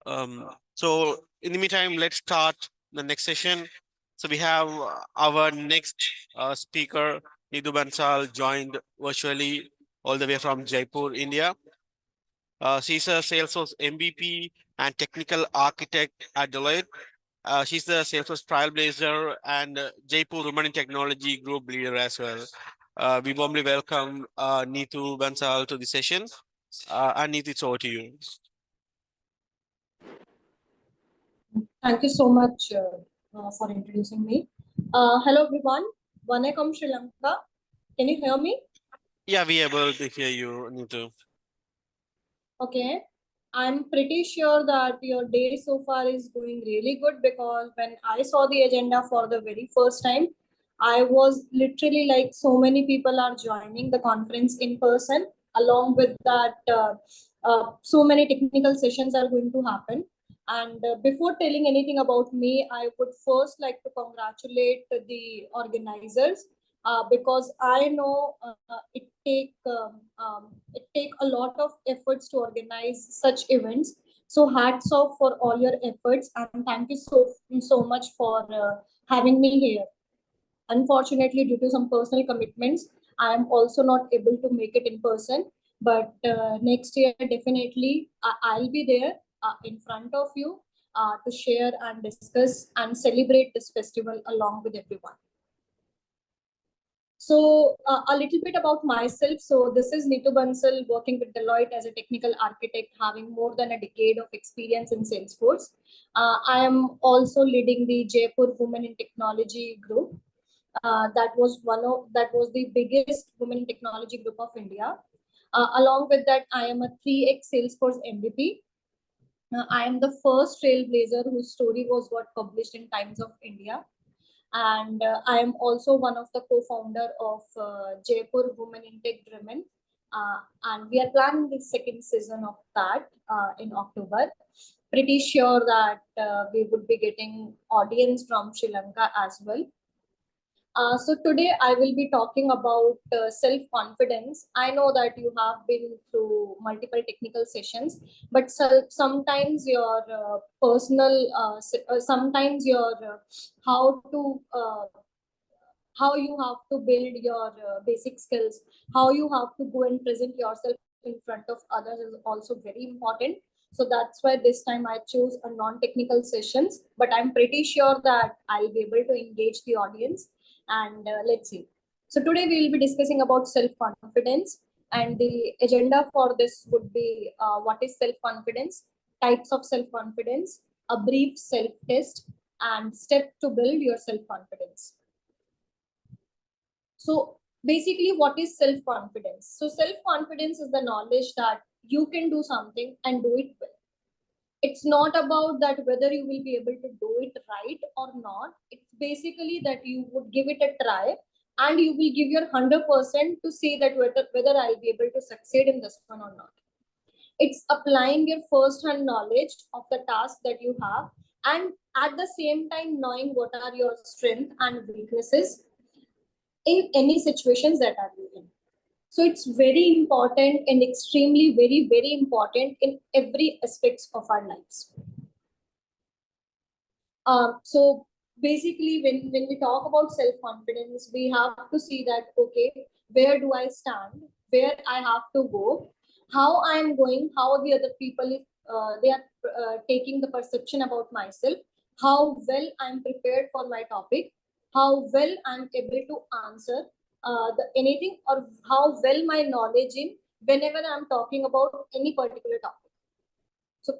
So in the meantime, let's start the next session. So we have our next speaker, Neetu Bansal, joined virtually all the way from Jaipur, India. She's a Salesforce MVP and technical architect at Deloitte. She's the Salesforce Trailblazer and Jaipur Women in Technology Group leader as well. We warmly welcome Neetu Bansal to the session. And Neetu, it's over to you. Thank you so much for introducing me. Hello everyone, Vanakkam Sri Lanka. Can you hear me? Yeah, we are able to hear you, Neetu. Okay. I'm pretty sure that your day so far is going really good, because when I saw the agenda for the very first time, I was literally like, so many people are joining the conference in person. Along with that, so many technical sessions are going to happen. And before telling anything about me, I would first like to congratulate the organizers, because I know it take a lot of efforts to organize such events. So hats off for all your efforts, and thank you so much for having me here. Unfortunately, due to some personal commitments, I am also not able to make it in person. But next year, definitely, I'll be there in front of you to share and discuss and celebrate this festival along with everyone. So a little bit about myself. So this is Neetu Bansal, working with Deloitte as a technical architect, having more than a decade of experience in Salesforce. I am also leading the Jaipur Women in Technology group. That was the biggest women in technology group of India. Along with that, I am a 3x Salesforce MVP. I am the first trailblazer whose story was got published in Times of India. And I am also one of the co-founder of Jaipur Women in Tech Dreamin. And we are planning the second season of that in October. Pretty sure that we would be getting audience from Sri Lanka as well. So today I will be talking about self-confidence. I know that you have been through multiple technical sessions, but sometimes your sometimes your how you have to build your basic skills, how you have to go and present yourself in front of others is also very important. So that's why this time I chose a non-technical sessions, but I'm pretty sure that I'll be able to engage the audience. And let's see. So today we will be discussing about self-confidence, and the agenda for this would be what is self-confidence, types of self-confidence, a brief self-test, and step to build your self-confidence. So basically, what is self-confidence? So self-confidence is the knowledge that you can do something and do it well. It's not about that whether you will be able to do it right or not. It's basically that you would give it a try, and you will give your 100% to see that whether I'll be able to succeed in this one or not. It's applying your first-hand knowledge of the task that you have, and at the same time knowing what are your strengths and weaknesses in any situations that are you in. So it's very important and extremely very important in every aspects of our lives. So basically, when we talk about self-confidence, we have to see that, okay, where do I stand, where I have to go, how I am going, how the other people they are taking the perception about myself, how well I'm prepared for my topic, how well I'm able to answer anything, or how well my knowledge in whenever I'm talking about any particular topic. So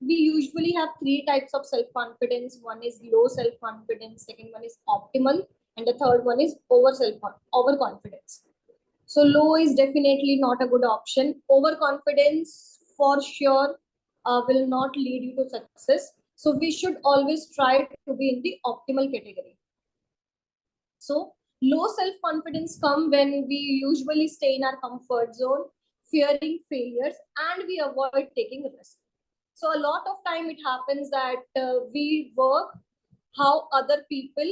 we usually have three types of self-confidence. One is low self-confidence, second one is optimal, and the third one is overconfidence. So low is definitely not a good option. Overconfidence for sure will not lead you to success. So we should always try to be in the optimal category. So low self-confidence come when we usually stay in our comfort zone, fearing failures, and we avoid taking risks. So a lot of time it happens that we work how other people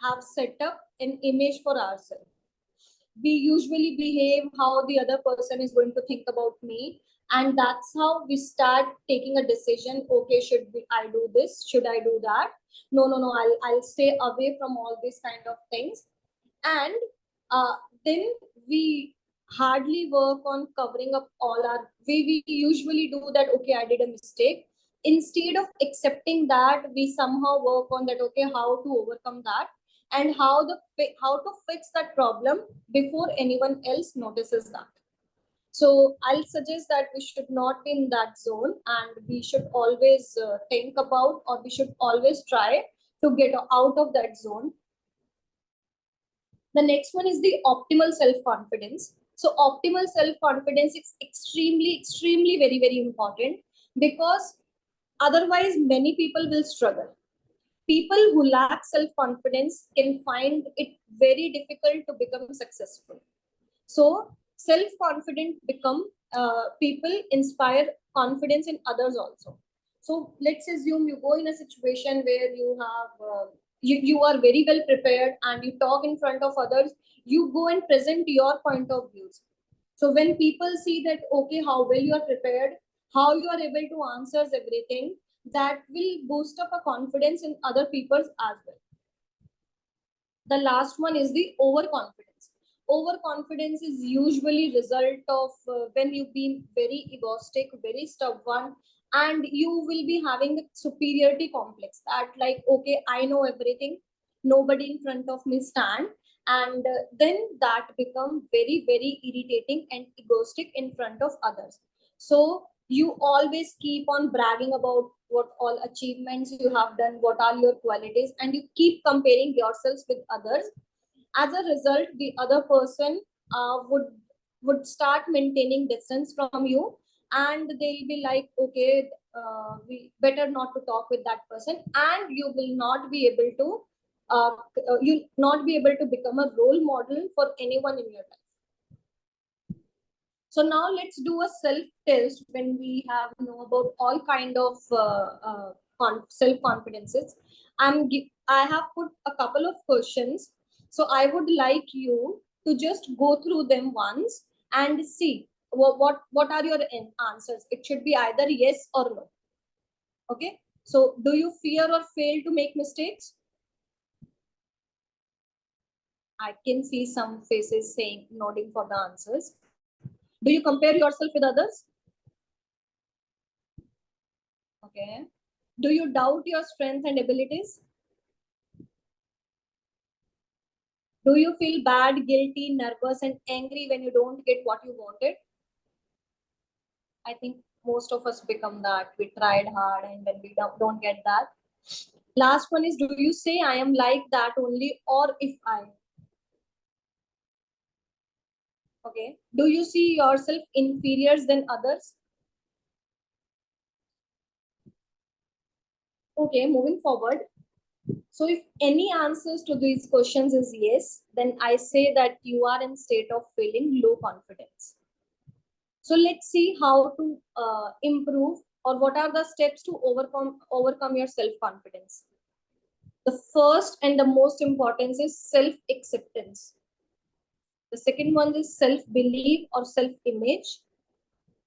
have set up an image for ourselves. We usually behave how the other person is going to think about me, And that's how we start taking a decision. Okay, I do this? Should I do that? No, I'll stay away from all these kind of things. And uh, then we hardly work on covering up all our, we usually do that. Okay, I did a mistake. Instead of accepting that, we somehow work on that. Okay, how to overcome that, and how to fix that problem before anyone else notices that. So I'll suggest that we should not be in that zone, and we should always think about, or we should always try to get out of that zone. The next one is the optimal self-confidence. So optimal self-confidence is extremely very important, because otherwise many people will struggle. People who lack self-confidence can find it very difficult to become successful. So self-confident become people inspire confidence in others also. So let's assume you go in a situation where you have you are very well prepared and you talk in front of others. You go and present your point of views. So when people see that, okay, how well you are prepared, how you are able to answer everything, that will boost up a confidence in other people's as well. The last one is the overconfidence. Overconfidence is usually result of when you be very egoistic, very stubborn, and you will be having the superiority complex, that like, okay, I know everything, nobody in front of me stand. And then that become very irritating and egoistic in front of others. So you always keep on bragging about what all achievements you have done, what are your qualities, and you keep comparing yourselves with others. As a result, the other person would start maintaining distance from you, and they'll be like, okay, we better not to talk with that person, and you will not be able to you'll not be able to become a role model for anyone in your life. So now let's do a self-test when we have know about all kind of self-confidences. I have put a couple of questions. So I would like you to just go through them once and see what are your answers. It should be either yes or no. Okay. So do you fear or fail to make mistakes? I can see some faces saying nodding for the answers. Do you compare yourself with others? Okay. Do you doubt your strength and abilities? Do you feel bad, guilty, nervous, and angry when you don't get what you wanted? I think most of us become that. We tried hard, and when we don't get that. Last one is, do you say I am like that only, or if I? Okay. Do you see yourself inferior than others? Okay, moving forward. So if any answers to these questions is yes, then I say that you are in state of feeling low confidence. So let's see how to improve, or what are the steps to overcome your self-confidence. The first and the most important is self-acceptance. The second one is self-belief or self-image.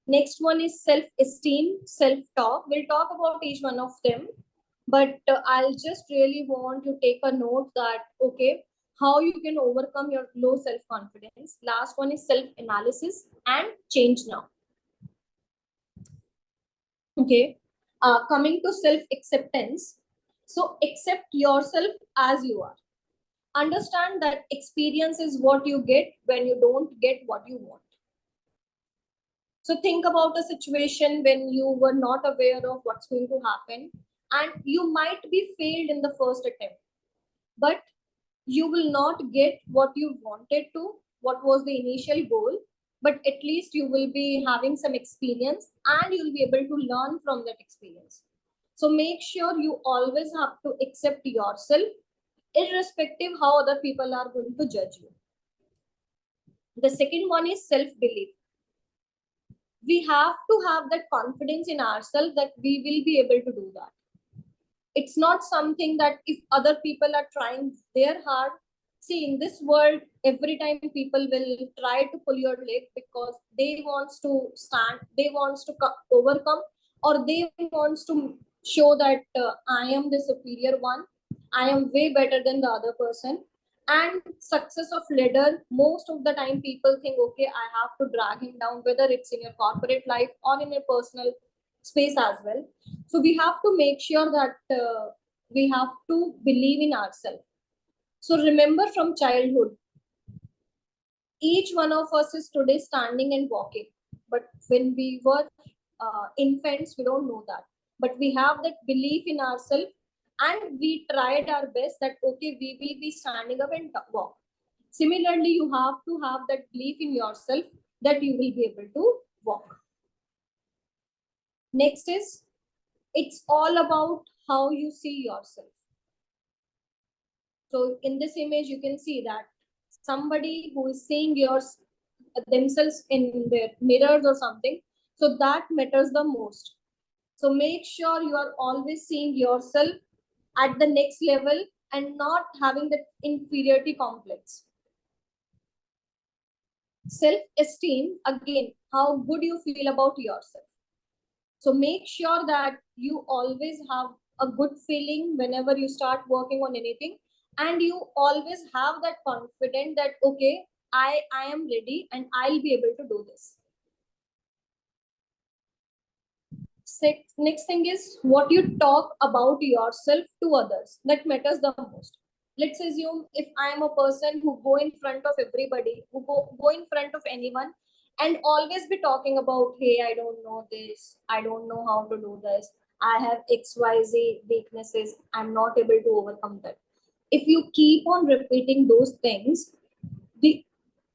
Next one is self-esteem, self-talk. We'll talk about each one of them, but I'll just really want to take a note that, okay, how you can overcome your low self-confidence. Last one is self-analysis and change now. Okay. Coming to self-acceptance. So accept yourself as you are. Understand that experience is what you get when you don't get what you want. So think about a situation when you were not aware of what's going to happen, and you might be failed in the first attempt, but you will not get what you wanted to, what was the initial goal, but at least you will be having some experience, and you'll be able to learn from that experience. So make sure you always have to accept yourself, irrespective how other people are going to judge you. The second one is self-belief. We have to have that confidence in ourselves that we will be able to do that. It's not something that if other people are trying their hard, See, in this world, every time people will try to pull your leg because they wants to stand, they wants to overcome, or they wants to show that I am the superior one, I am way better than the other person. And success of leader, most of the time people think, okay, I have to drag him down, whether it's in your corporate life or in your personal space as well. So we have to make sure that we have to believe in ourselves. So remember, from childhood, each one of us is today standing and walking. But when we were infants, we don't know that. But we have that belief in ourselves, and we tried our best that, okay, we will be standing up and walk. Similarly, you have to have that belief in yourself that you will be able to walk. Next is, it's all about how you see yourself. So in this image, you can see that somebody who is seeing themselves in their mirrors or something. So that matters the most. So make sure you are always seeing yourself at the next level and not having that inferiority complex. Self-esteem, again, how good you feel about yourself. So make sure that you always have a good feeling whenever you start working on anything, and you always have that confidence that, okay, I am ready and I'll be able to do this. Next thing is what you talk about yourself to others. That matters the most. Let's assume if I am a person who go in front of everybody, who go in front of anyone, and always be talking about, hey, I don't know this, I don't know how to do this, I have XYZ weaknesses, I'm not able to overcome that. If you keep on repeating those things, the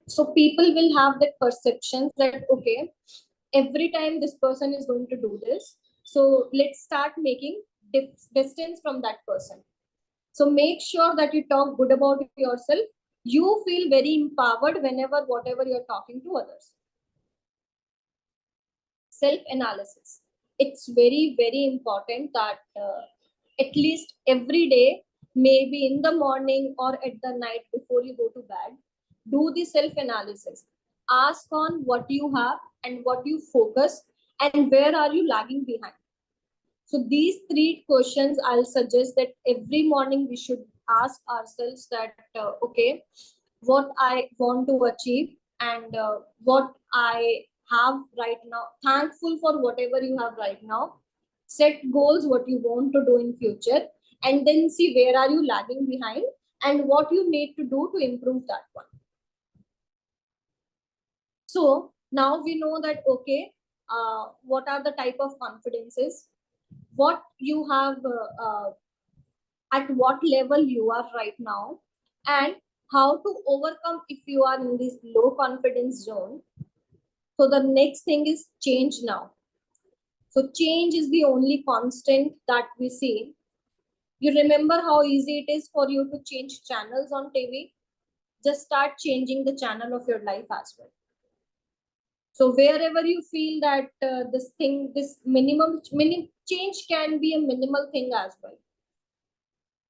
so people will have that perception that, okay, every time this person is going to do this, so let's start making distance from that person. So make sure that you talk good about yourself. You feel very empowered whenever whatever you're talking to others. Self analysis, it's very important that at least every day, maybe in the morning or at the night before you go to bed, do the self analysis. Ask on what you have and what you focus, and where are you lagging behind. So these three questions, I'll suggest that every morning we should ask ourselves that, okay, what I want to achieve, and what I have right now. Thankful for whatever you have right now. Set goals, what you want to do in future, and then see where are you lagging behind and what you need to do to improve that one. So now we know that, okay, what are the type of confidences, what you have, at what level you are right now, and how to overcome if you are in this low confidence zone. So the next thing is change now. So change is the only constant that we see. You remember how easy it is for you to change channels on TV? Just start changing the channel of your life as well. So wherever you feel that this minimum change can be a minimal thing as well.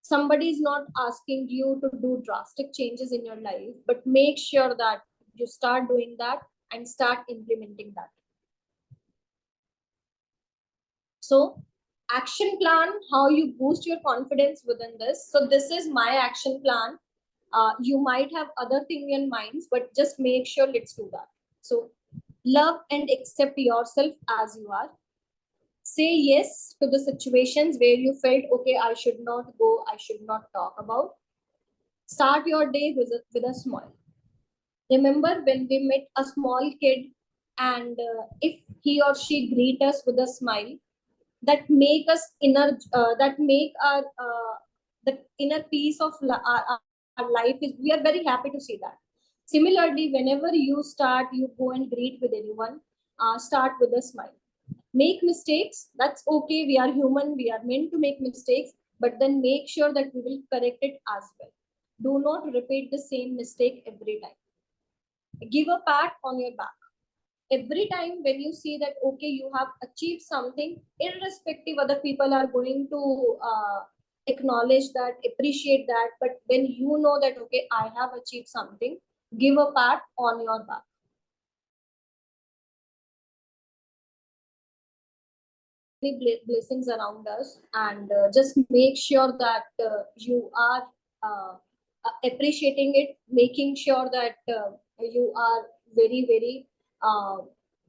Somebody is not asking you to do drastic changes in your life, but make sure that you start doing that and start implementing that. So action plan, how you boost your confidence within this. So this is my action plan. You might have other thing in minds, but just make sure let's do that. So love and accept yourself as you are. Say yes to the situations where you felt, okay, I should not go, I should not talk about. Start your day with a smile. Remember when we met a small kid, and if he or she greet us with a smile, that make us that make our the inner peace of our life is, we are very happy to see that. Similarly, whenever you go and greet with anyone, start with a smile. Make mistakes, that's okay, we are human, we are meant to make mistakes, but then make sure that we will correct it as well. Do not repeat the same mistake every time. Give a pat on your back every time when you see that, okay, you have achieved something, irrespective other people are going to acknowledge that, appreciate that. But when you know that, okay, I have achieved something, give a pat on your back. Blessings around us, and just make sure that you are appreciating it, making sure that you are very uh,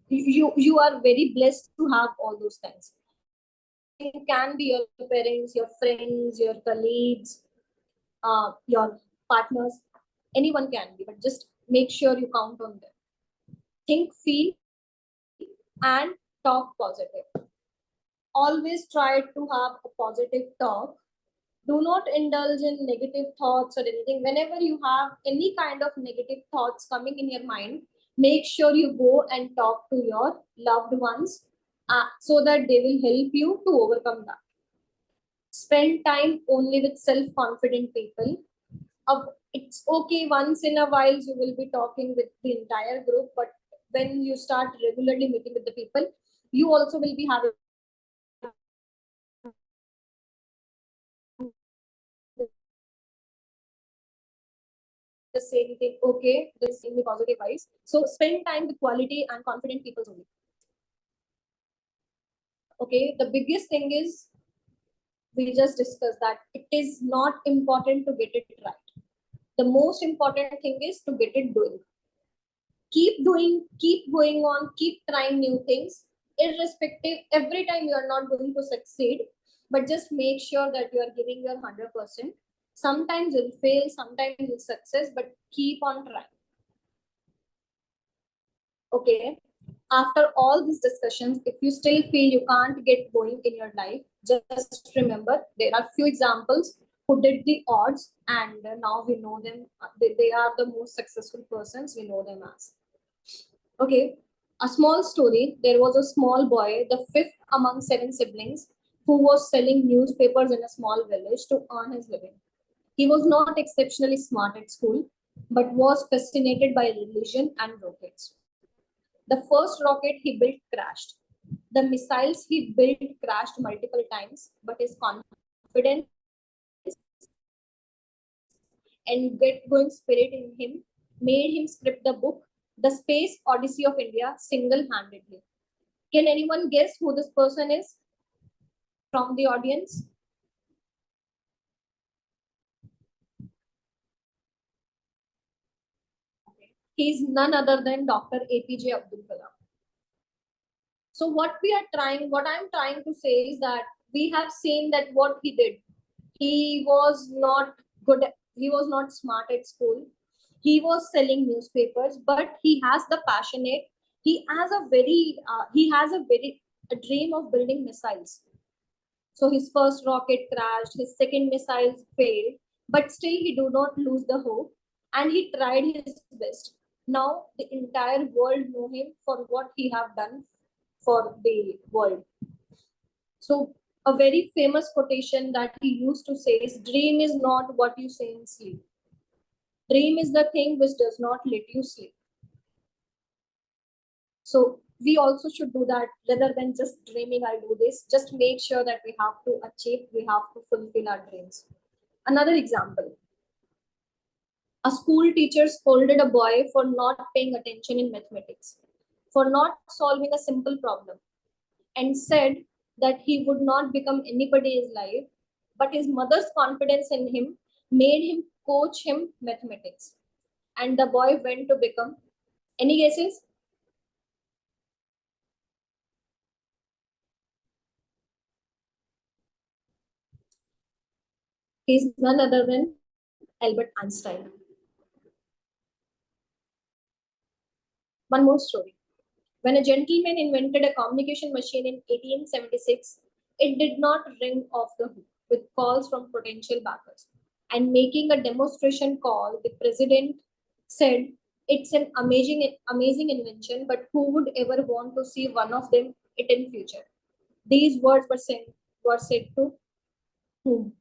you are very blessed to have all those things. It can be your parents, your friends, your colleagues, your partners, anyone can be, but just make sure you count on them. Think, feel, and talk positive. Always try to have a positive talk. Do not indulge in negative thoughts or anything. Whenever you have any kind of negative thoughts coming in your mind, make sure you go and talk to your loved ones, so that they will help you to overcome that. Spend time only with self-confident people. It's okay once in a while you will be talking with the entire group, but when you start regularly meeting with the people, you also will be having the same thing. Okay, this is the positive vibes. So spend time with quality and confident people only. Okay, the biggest thing is, we just discussed that it is not important to get it right. The most important thing is to get it doing. Keep doing, keep going on, keep trying new things, irrespective. Every time you are not going to succeed, but just make sure that you are giving your 100%. Sometimes you'll fail, sometimes you'll success, but keep on trying. Okay, after all these discussions, if you still feel you can't get going in your life, just remember there are few examples who did the odds, and now we know them. They are the most successful persons we know them as. Okay, a small story. There was a small boy, the fifth among seven siblings, who was selling newspapers in a small village to earn his living. He was not exceptionally smart at school, but was fascinated by religion and rockets. The first rocket he built crashed. The missiles he built crashed multiple times, but his confidence and get going spirit in him made him script the book, The Space Odyssey of India, single handedly. Can anyone guess who this person is from the audience? He is none other than Dr. APJ Abdul Kalam. So what I'm trying to say is that we have seen that what he did, he was not good, he was not smart at school. He was selling newspapers, but he has the passionate, he has a very a dream of building missiles. So his first rocket crashed, his second missile failed, but still he do not lose the hope, and he tried his best. Now the entire world know him for what he have done for the world. So a very famous quotation that he used to say is, dream is not what you say in sleep. Dream is the thing which does not let you sleep. So we also should do that rather than just dreaming, I'll do this. Just make sure that we have to achieve, we have to fulfill our dreams. Another example. A school teacher scolded a boy for not paying attention in mathematics, for not solving a simple problem, and said that he would not become anybody in his life, but his mother's confidence in him made him coach him mathematics. And the boy went to become, any guesses? He's none other than Albert Einstein. One more story. When a gentleman invented a communication machine in 1876, it did not ring off the hook with calls from potential backers. And making a demonstration call, the president said, "It's an amazing invention, but who would ever want to see one of them it in future?" These words were said to whom?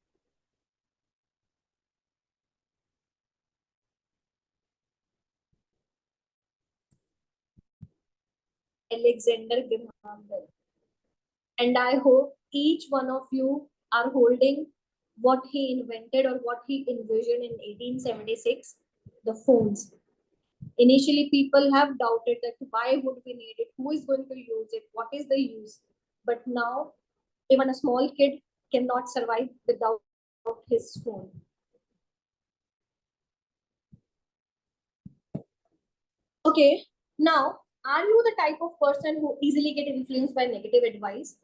Alexander Graham Bell. And I hope each one of you are holding what he invented or what he envisioned in 1876, the phones. Initially, people have doubted that why would we need it, who is going to use it, what is the use. But now, even a small kid cannot survive without his phone. Okay, now, are you the type of person who easily get influenced by negative advice?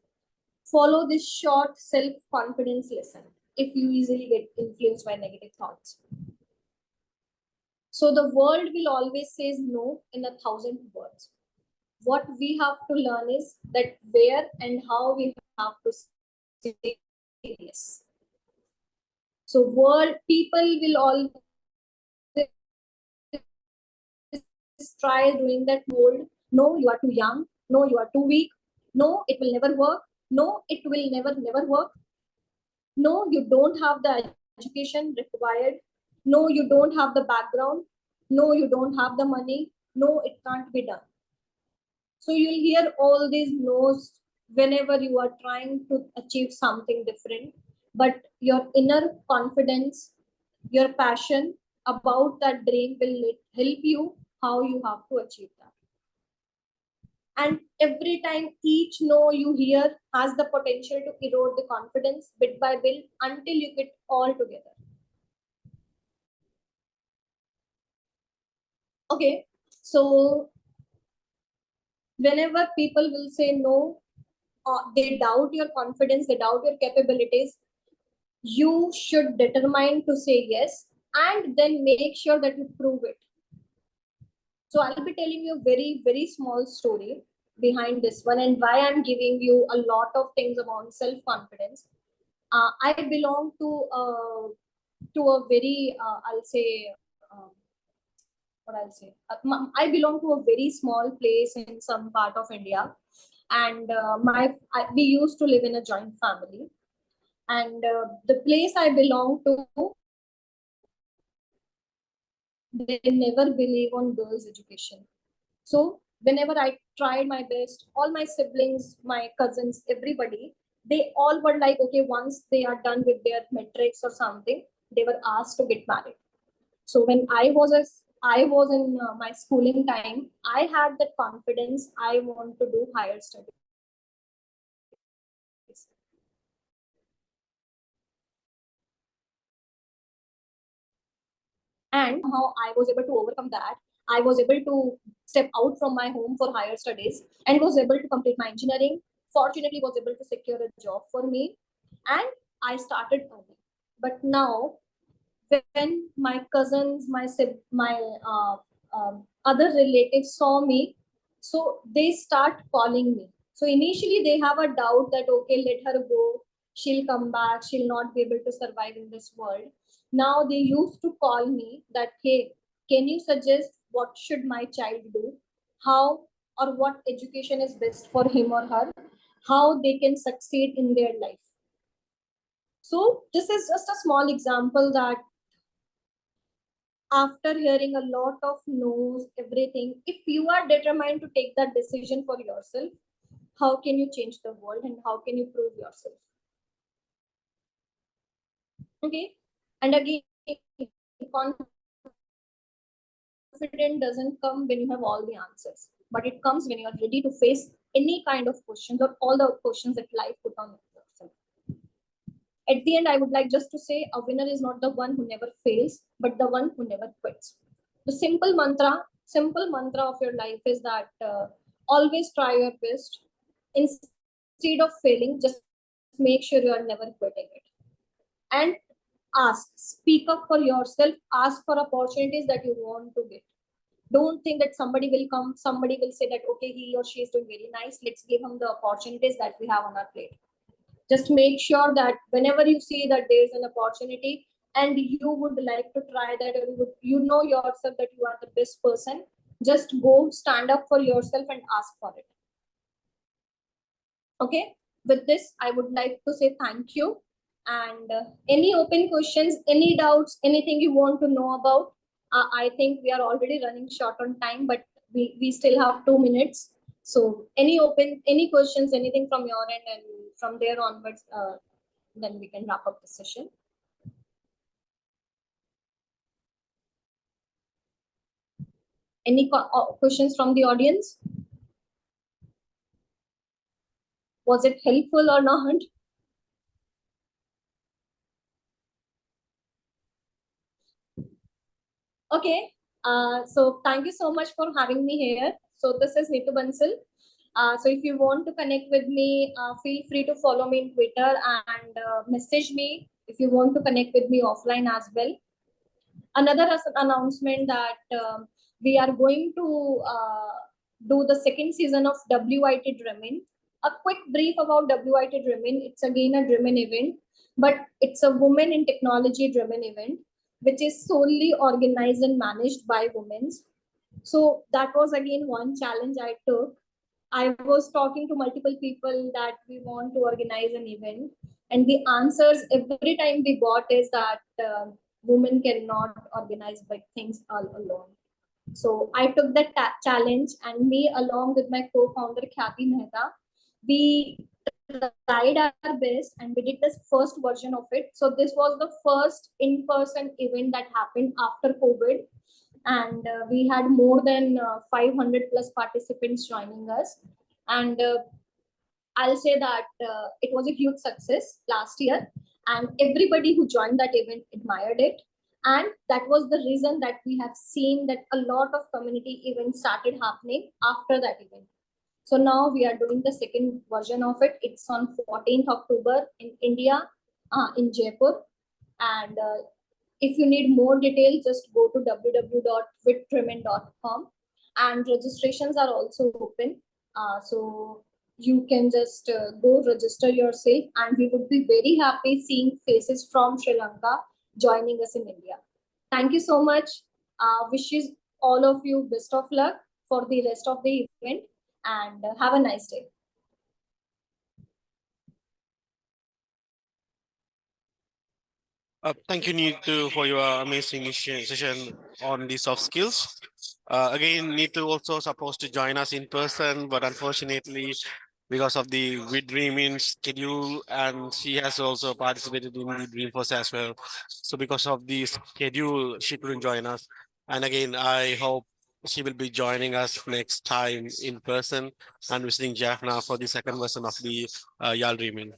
Follow this short self-confidence lesson if you easily get influenced by negative thoughts. So the world will always say no in 1,000 words. What we have to learn is that where and how we have to say yes. So world people will always try doing that mold. No, you are too young. No, you are too weak. No, it will never work. No, it will never work. No, you don't have the education required. No, you don't have the background. No, you don't have the money. No, it can't be done. So you'll hear all these no's whenever you are trying to achieve something different. But your inner confidence, your passion about that dream will help you how you have to achieve that. And every time each no you hear has the potential to erode the confidence bit by bit until you get all together. Okay, so whenever people will say no, they doubt your confidence, they doubt your capabilities, you should determine to say yes and then make sure that you prove it. So I'll be telling you a very small story behind this one and why I'm giving you a lot of things about self-confidence. I belong to a very I'll say what I'll say. I belong to a very small place in some part of India, and we used to live in a joint family. And the place I belong to, they never believe on girls' education. So whenever I tried my best, all my siblings, my cousins, everybody, they all were like, okay, once they are done with their metrics or something, they were asked to get married. So when I was in my schooling time, I had that confidence. I want to do higher studies. And how I was able to overcome that. I was able to step out from my home for higher studies and was able to complete my engineering. Fortunately, was able to secure a job for me, and I started earning. But now when my cousins, my other relatives saw me, so they start calling me. So initially they have a doubt that okay, let her go, she'll come back, she'll not be able to survive in this world. Now they used to call me that hey, can you suggest what should my child do, how or what education is best for him or her, how they can succeed in their life. So this is just a small example that after hearing a lot of no's, everything, if you are determined to take that decision for yourself, how can you change the world and how can you prove yourself? Okay. And again, confidence doesn't come when you have all the answers, but it comes when you are ready to face any kind of questions or all the questions that life put on yourself. At the end, I would like just to say a winner is not the one who never fails, but the one who never quits. The simple mantra of your life is that always try your best. Instead of failing, just make sure you are never quitting it. And speak up for yourself, ask for opportunities that you want to get. Don't think that somebody will come, somebody will say that, okay, he or she is doing very nice. Let's give him the opportunities that we have on our plate. Just make sure that whenever you see that there is an opportunity and you would like to try that, or you know yourself that you are the best person, just go stand up for yourself and ask for it. Okay, with this I would like to say thank you. And any open questions, any doubts, anything you want to know about? I think we are already running short on time, but we still have 2 minutes. So any questions, anything from your end, and from there onwards, then we can wrap up the session. Any questions from the audience? Was it helpful or not? Okay. So thank you so much for having me here. So this is Neetu Bansal. So if you want to connect with me, feel free to follow me in Twitter and message me if you want to connect with me offline as well. Another announcement that we are going to do the second season of WIT Dreamin. A quick brief about WIT Dreamin. It's again a Dreamin event, but it's a women in technology Dreamin event, which is solely organized and managed by women. So that was again one challenge I took. I was talking to multiple people that we want to organize an event, and the answers every time we got is that women cannot organize big things all alone. So I took that challenge, and me along with my co-founder Khyati Mehta, we tried our best and we did this first version of it. So this was the first in-person event that happened after COVID, and we had more than 500 plus participants joining us, and I'll say that it was a huge success last year, and everybody who joined that event admired it. And that was the reason that we have seen that a lot of community events started happening after that event. So now we are doing the second version of it. It's on 14th October in India, in Jaipur. And if you need more details, just go to www.witdreamin.com. And registrations are also open. So you can just go register yourself, and we would be very happy seeing faces from Sri Lanka joining us in India. Thank you so much. Wishes all of you best of luck for the rest of the event, and have a nice day. Thank you, Neetu, for your amazing session on the soft skills. Again, Neetu also supposed to join us in person, but unfortunately, because of the We Dreamin schedule, and she has also participated in the Dreamforce as well. So because of the schedule, she couldn't join us. And again, I hope she will be joining us next time in person and visiting Jaffna for the second version of the Yarl Dreamin.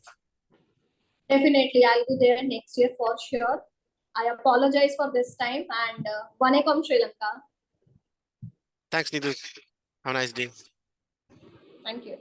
Definitely, I'll be there next year for sure. I apologize for this time, and Vanakkam Sri Lanka. Thanks, Neetu. Have a nice day. Thank you.